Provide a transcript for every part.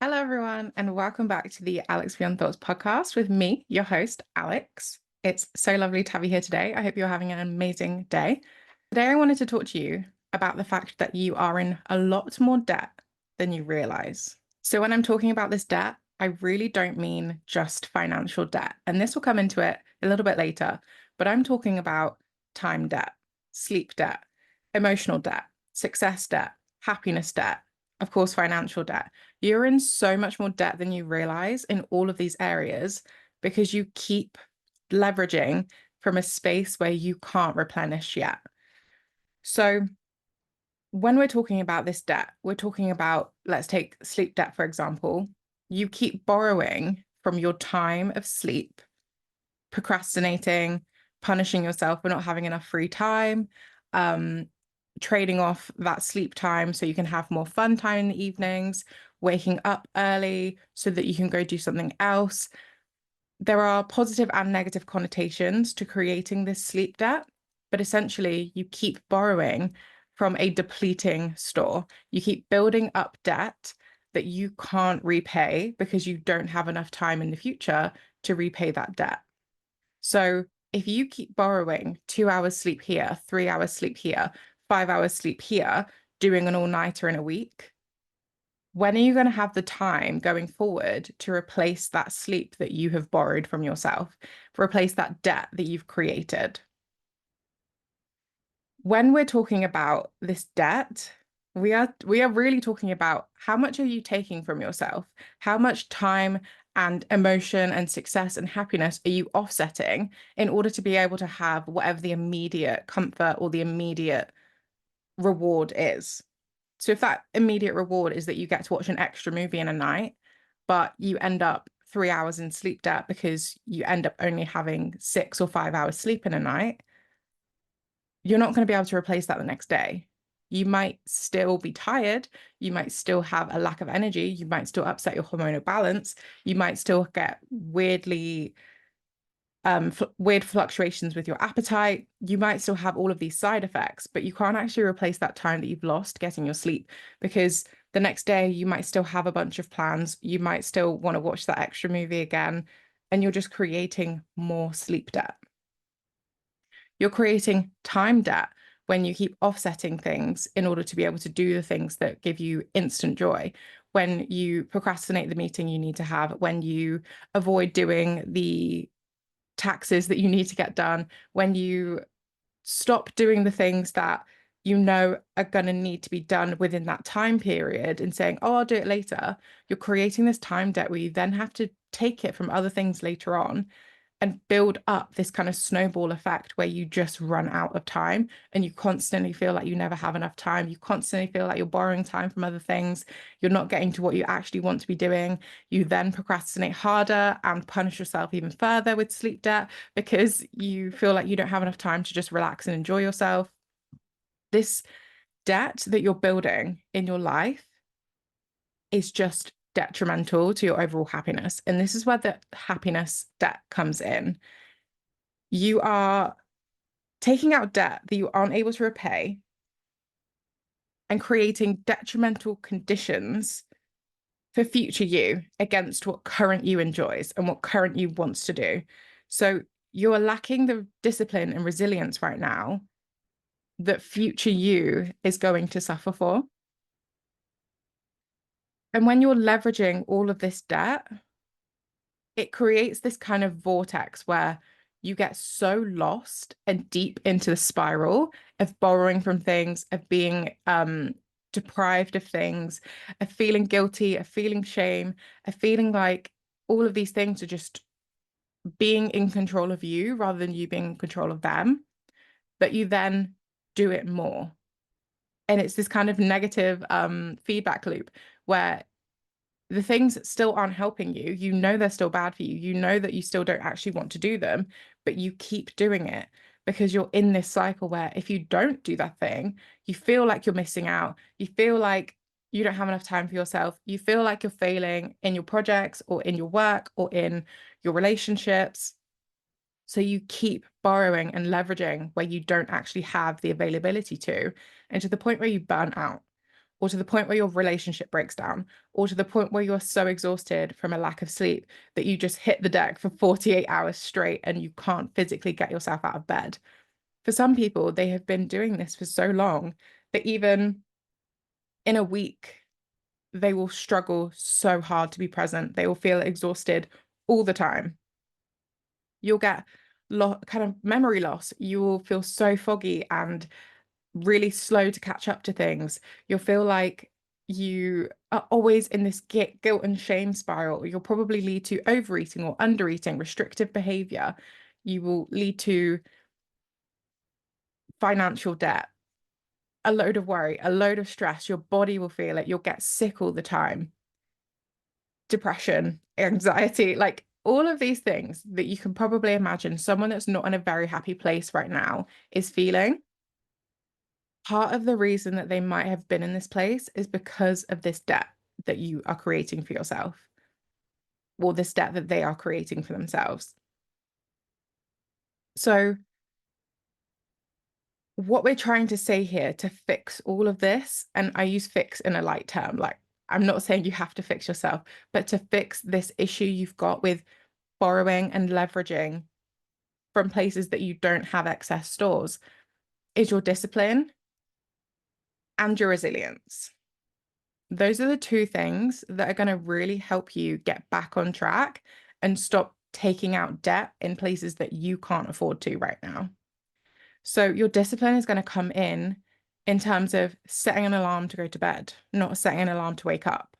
Hello, everyone, and welcome back to the Alex Beyond Thoughts podcast with me, your host, Alex. It's so lovely to have you here today. I hope you're having an amazing day. Today, I wanted to talk to you about the fact that you are in a lot more debt than you realize. So, when I'm talking about this debt, I really don't mean just financial debt, and this will come into it a little bit later, but I'm talking about time debt, sleep debt, emotional debt, success debt, happiness debt, of course, financial debt. You're in so much more debt than you realize in all of these areas because you keep leveraging from a space where you can't replenish yet. So, when we're talking about this debt, we're talking about, let's take sleep debt, for example. You keep borrowing from your time of sleep, procrastinating, punishing yourself for not having enough free time, um, trading off that sleep time so you can have more fun time in the evenings, waking up early so that you can go do something else. There are positive and negative connotations to creating this sleep debt, but essentially you keep borrowing from a depleting store. You keep building up debt that you can't repay because you don't have enough time in the future to repay that debt. So if you keep borrowing 2 hours sleep here, 3 hours sleep here, 5 hours sleep here, doing an all-nighter in a week, when are you going to have the time going forward to replace that sleep that you have borrowed from yourself, replace that debt that you've created? When we're talking about this debt, we are really talking about how much are you taking from yourself? How much time and emotion and success and happiness are you offsetting in order to be able to have whatever the immediate comfort or the immediate reward is? So if that immediate reward is that you get to watch an extra movie in a night, but you end up 3 hours in sleep debt because you end up only having 6 or 5 hours sleep in a night, you're not going to be able to replace that the next day. You might still be tired. You might still have a lack of energy. You might still upset your hormonal balance. You might still get weird fluctuations with your appetite. You might still have all of these side effects, but you can't actually replace that time that you've lost getting your sleep because the next day you might still have a bunch of plans. You might still want to watch that extra movie again, and you're just creating more sleep debt. You're creating time debt when you keep offsetting things in order to be able to do the things that give you instant joy. When you procrastinate the meeting you need to have, when you avoid doing the taxes that you need to get done, when you stop doing the things that you know are going to need to be done within that time period and saying, oh, I'll do it later, you're creating this time debt where you then have to take it from other things later on and build up this kind of snowball effect where you just run out of time and you constantly feel like you never have enough time. You constantly feel like you're borrowing time from other things. You're not getting to what you actually want to be doing. You then procrastinate harder and punish yourself even further with sleep debt because you feel like you don't have enough time to just relax and enjoy yourself. This debt that you're building in your life is just detrimental to your overall happiness. And this is where the happiness debt comes in. You are taking out debt that you aren't able to repay and creating detrimental conditions for future you against what current you enjoys and what current you wants to do. So you're lacking the discipline and resilience right now that future you is going to suffer for. And when you're leveraging all of this debt, it creates this kind of vortex where you get so lost and deep into the spiral of borrowing from things, of being deprived of things, of feeling guilty, of feeling shame, of feeling like all of these things are just being in control of you rather than you being in control of them, that you then do it more. And it's this kind of negative feedback loop where the things still aren't helping you. You know they're still bad for you. You know that you still don't actually want to do them, but you keep doing it because you're in this cycle where if you don't do that thing, you feel like you're missing out. You feel like you don't have enough time for yourself. You feel like you're failing in your projects or in your work or in your relationships. So you keep borrowing and leveraging where you don't actually have the availability to, and to the point where you burn out. or to the point where your relationship breaks down, or to the point where you're so exhausted from a lack of sleep that you just hit the deck for 48 hours straight and you can't physically get yourself out of bed. For some people, they have been doing this for so long that even in a week, they will struggle so hard to be present. They will feel exhausted all the time. You'll get kind of memory loss. You will feel so foggy and really slow to catch up to things. You'll feel like you are always in this guilt and shame spiral. You'll probably lead to overeating or undereating, restrictive behavior. You will lead to financial debt, a load of worry, a load of stress. Your body will feel it. You'll get sick all the time. Depression, anxiety, like all of these things that you can probably imagine someone that's not in a very happy place right now is feeling. Part of the reason that they might have been in this place is because of this debt that you are creating for yourself, or this debt that they are creating for themselves. So, what we're trying to say here to fix all of this, and I use fix in a light term, like I'm not saying you have to fix yourself, but to fix this issue you've got with borrowing and leveraging from places that you don't have excess stores, is your discipline and your resilience. Those are the two things that are going to really help you get back on track and stop taking out debt in places that you can't afford to right now. So your discipline is going to come in terms of setting an alarm to go to bed, not setting an alarm to wake up.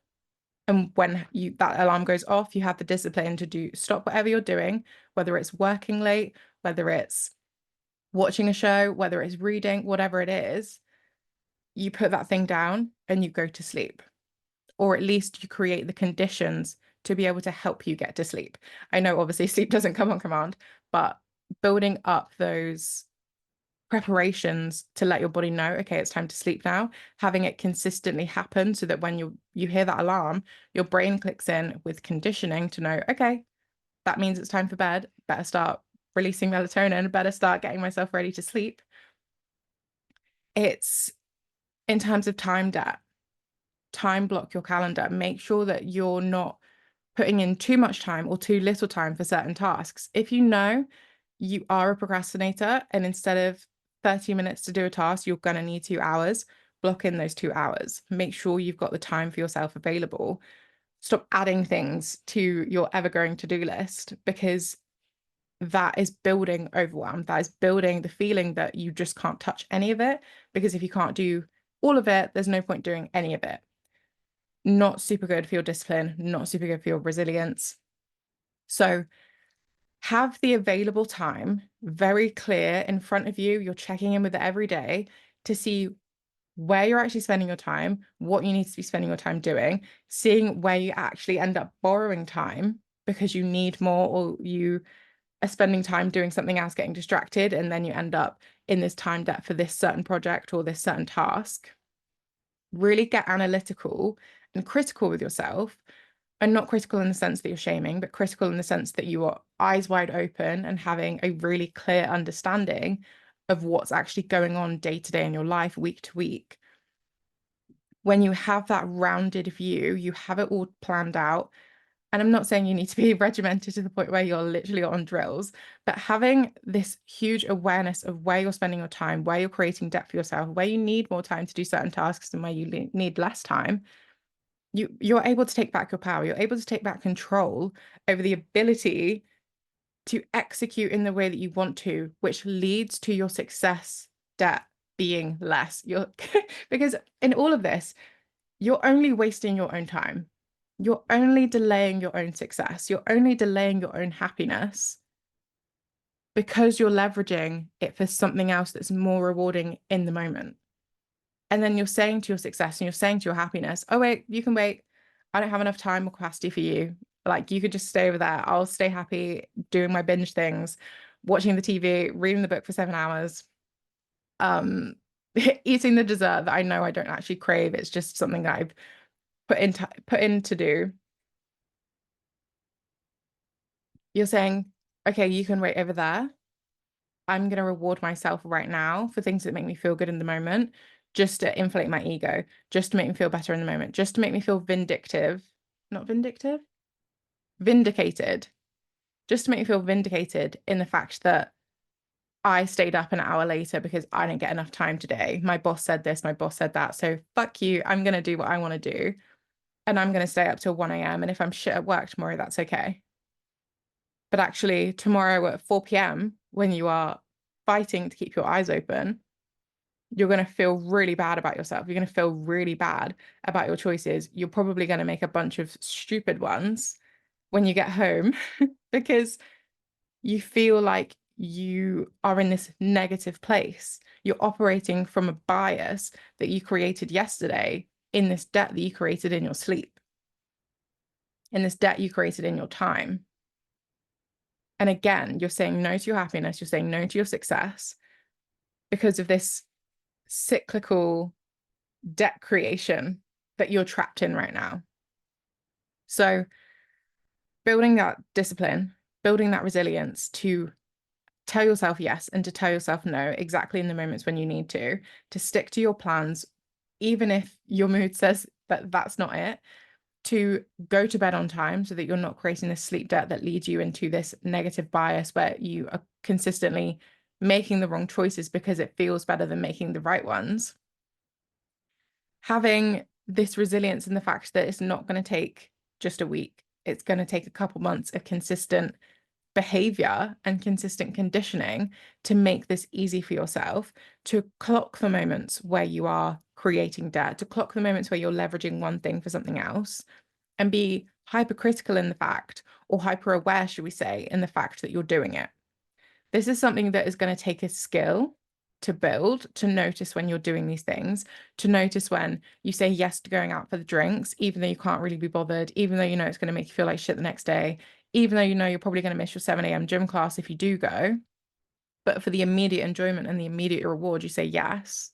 And when that alarm goes off, you have the discipline to stop whatever you're doing, whether it's working late, whether it's watching a show, whether it's reading, whatever it is, you put that thing down and you go to sleep. Or at least you create the conditions to be able to help you get to sleep. I know obviously sleep doesn't come on command, but building up those preparations to let your body know, okay, it's time to sleep now, having it consistently happen so that when you hear that alarm, your brain clicks in with conditioning to know, okay, that means it's time for bed, better start releasing melatonin, better start getting myself ready to sleep. It's in terms of time debt, time block your calendar, make sure that you're not putting in too much time or too little time for certain tasks. If you know you are a procrastinator and instead of 30 minutes to do a task, you're going to need 2 hours, block in those 2 hours. Make sure you've got the time for yourself available. Stop adding things to your ever-growing to-do list because that is building overwhelm. That is building the feeling that you just can't touch any of it, because if you can't do all of it, there's no point doing any of it. Not super good for your discipline, not super good for your resilience. So have the available time very clear in front of you. You're checking in with it every day to see where you're actually spending your time, what you need to be spending your time doing, seeing where you actually end up borrowing time because you need more, or you are spending time doing something else, getting distracted, and then you end up in this time debt for this certain project or this certain task. Really get analytical and critical with yourself, and not critical in the sense that you're shaming, but critical in the sense that you are eyes wide open and having a really clear understanding of what's actually going on day to day in your life, week to week. When you have that rounded view, you have it all planned out. And I'm not saying you need to be regimented to the point where you're literally on drills, but having this huge awareness of where you're spending your time, where you're creating depth for yourself, where you need more time to do certain tasks and where you need less time, you're able to take back your power. You're able to take back control over the ability to execute in the way that you want to, which leads to your success debt being less. Because in all of this, you're only wasting your own time. You're only delaying your own success. You're only delaying your own happiness because you're leveraging it for something else that's more rewarding in the moment. And then you're saying to your success and you're saying to your happiness, oh, wait, you can wait. I don't have enough time or capacity for you. Like, you could just stay over there. I'll stay happy doing my binge things, watching the TV, reading the book for 7 hours, eating the dessert that I know I don't actually crave. It's just something that I've put in to do. You're saying, okay, you can wait over there. I'm going to reward myself right now for things that make me feel good in the moment. just to inflate my ego, just to make me feel better in the moment, just to make me feel not vindictive, vindicated, just to make me feel vindicated in the fact that I stayed up an hour later because I didn't get enough time today. My boss said this, my boss said that. So fuck you. I'm going to do what I want to do. And I'm going to stay up till 1 a.m. And if I'm shit at work tomorrow, that's okay. But actually, tomorrow at 4 p.m., when you are fighting to keep your eyes open, you're going to feel really bad about yourself. You're going to feel really bad about your choices. You're probably going to make a bunch of stupid ones when you get home because you feel like you are in this negative place. You're operating from a bias that you created yesterday in this debt that you created in your sleep, in this debt you created in your time. And again, you're saying no to your happiness, you're saying no to your success because of this cyclical debt creation that you're trapped in right now. So building that discipline, building that resilience to tell yourself yes and to tell yourself no exactly in the moments when you need to stick to your plans, even if your mood says that that's not it, to go to bed on time so that you're not creating this sleep debt that leads you into this negative bias where you are consistently making the wrong choices because it feels better than making the right ones. Having this resilience in the fact that it's not going to take just a week, it's going to take a couple months of consistent behavior and consistent conditioning to make this easy for yourself, to clock the moments where you are creating debt, to clock the moments where you're leveraging one thing for something else, and be hypercritical in the fact, or hyper aware, should we say, in the fact that you're doing it. This is something that is going to take a skill to build, to notice when you're doing these things, to notice when you say yes to going out for the drinks, even though you can't really be bothered, even though you know it's going to make you feel like shit the next day, even though you know you're probably going to miss your 7 a.m. gym class if you do go. But for the immediate enjoyment and the immediate reward, you say yes.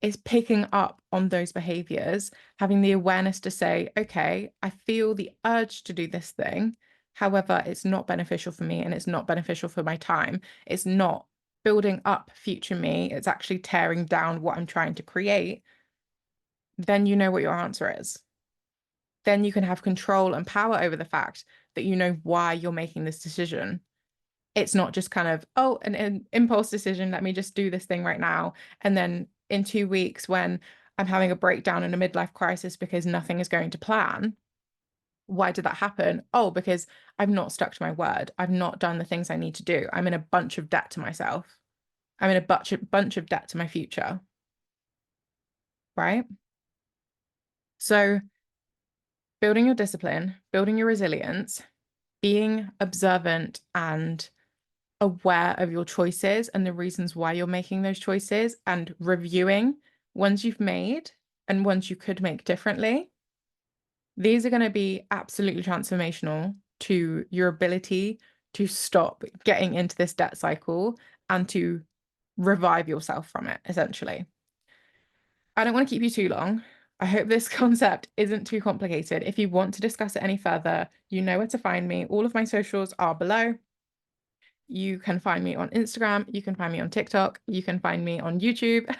It's picking up on those behaviors, having the awareness to say, okay, I feel the urge to do this thing. However, it's not beneficial for me and it's not beneficial for my time. It's not building up future me. It's actually tearing down what I'm trying to create. Then you know what your answer is. Then you can have control and power over the fact that you know why you're making this decision. It's not just kind of, oh, an impulse decision. Let me just do this thing right now. And then in 2 weeks, when I'm having a breakdown in a midlife crisis because nothing is going to plan, why did that happen? Oh, because I've not stuck to my word. I've not done the things I need to do. I'm in a bunch of debt to myself. I'm in a bunch of debt to my future. Right? So building your discipline, building your resilience, being observant and aware of your choices and the reasons why you're making those choices, and reviewing ones you've made and ones you could make differently. These are going to be absolutely transformational to your ability to stop getting into this debt cycle and to revive yourself from it, essentially. I don't want to keep you too long. I hope this concept isn't too complicated. If you want to discuss it any further, you know where to find me. All of my socials are below. You can find me on Instagram, you can find me on TikTok, you can find me on YouTube.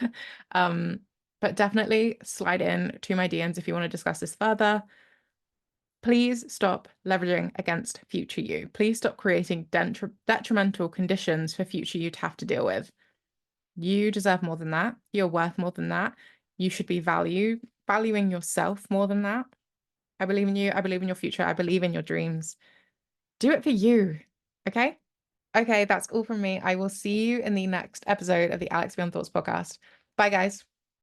But definitely slide in to my DMs if you want to discuss this further. Please stop leveraging against future you. Please stop creating detrimental conditions for future you to have to deal with. You deserve more than that. You're worth more than that. You should be valuing yourself more than that. I believe in you. I believe in your future. I believe in your dreams. Do it for you. Okay? Okay, that's all from me. I will see you in the next episode of the Alex Beyond Thoughts podcast. Bye, guys.